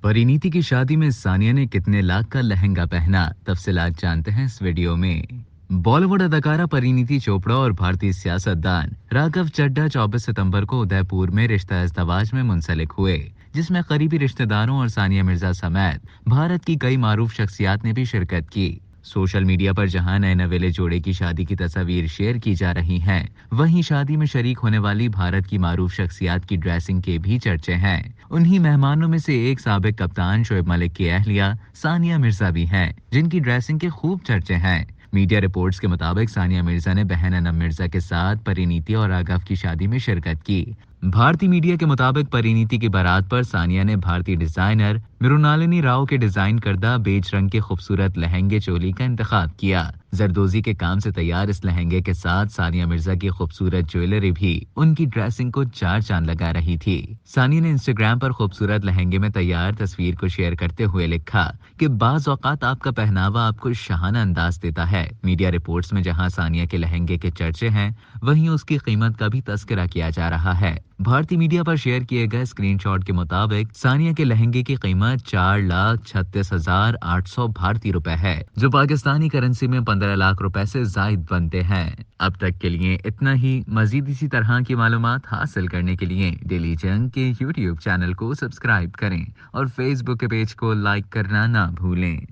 परिणीति की शादी में सानिया ने कितने लाख का लहंगा पहना, तफसीलात जानते हैं इस वीडियो में। बॉलीवुड अदाकारा परिणीति चोपड़ा और भारतीय सियासतदान राघव चड्ढा 24 सितंबर को उदयपुर में रिश्ता इज़्दवाज में मुंसलिक हुए, जिसमें करीबी रिश्तेदारों और सानिया मिर्जा समेत भारत की कई मारूफ शख्सियात ने भी शिरकत की। सोशल मीडिया पर जहां नए नवेले जोड़े की शादी की तस्वीर शेयर की जा रही हैं, वहीं शादी में शरीक होने वाली भारत की मारूफ शख्सियात की ड्रेसिंग के भी चर्चे हैं। उन्हीं मेहमानों में से एक साबिक कप्तान शोएब मलिक की अहलिया सानिया मिर्जा भी हैं, जिनकी ड्रेसिंग के खूब चर्चे हैं। मीडिया रिपोर्ट्स के मुताबिक सानिया मिर्जा ने बहन अनम मिर्जा के साथ परिणीति और राघव की शादी में शिरकत की। भारतीय मीडिया के मुताबिक परिणीति की बारात पर सानिया ने भारतीय डिजाइनर मृणालिनी राव के डिजाइन करदा बेज रंग के खूबसूरत लहंगे चोली का इंतखाब किया। जरदोजी के काम से तैयार इस लहंगे के साथ सानिया मिर्जा की खूबसूरत ज्वेलरी भी उनकी ड्रेसिंग को चार चांद लगा रही थी। सानिया ने इंस्टाग्राम पर खूबसूरत लहंगे में तैयार तस्वीर को शेयर करते हुए लिखा कि बाज़ औक़ात आपका पहनावा आपको शाहाना अंदाज देता है। मीडिया रिपोर्ट्स में जहां सानिया के लहंगे के चर्चे हैं, वहीं उसकी कीमत का भी तस्करा किया जा रहा है। भारतीय मीडिया पर शेयर किए गए स्क्रीनशॉट के मुताबिक सानिया के लहंगे की कीमत 4,36,800 भारतीय रुपए है, जो पाकिस्तानी करेंसी में 15 लाख रुपए से जायद बनते हैं। अब तक के लिए इतना ही। मजीद इसी तरह की मालूमात हासिल करने के लिए डेली जंग के यूट्यूब चैनल को सब्सक्राइब करें और फेसबुक के पेज को लाइक करना ना भूलें।